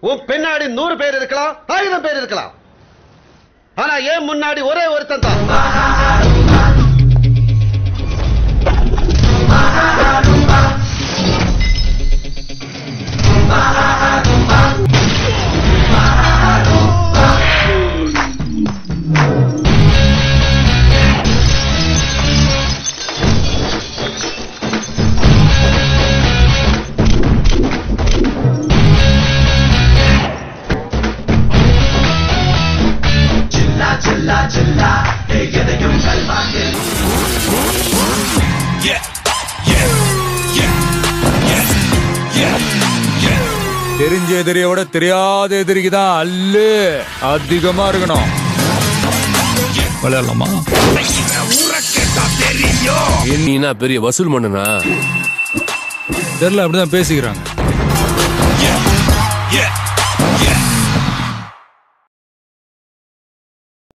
உன் பின்னாடி 100 பேர் இருக்கலாம், 1000 பேர் இருக்கலாம். ஆனா ஏன் முன்னாடி ஒரே ஒருத்தன் தான். தெரிஞ்ச எதிரியை விட தெரியாத எதிரிக்கு தான் அல்லு அதிகமா இருக்கணும். விளையாடலாமா? நீனா பெரிய வசூல் மன்னனா? தெரியல, அப்படிதான் பேசிக்கிறாங்க.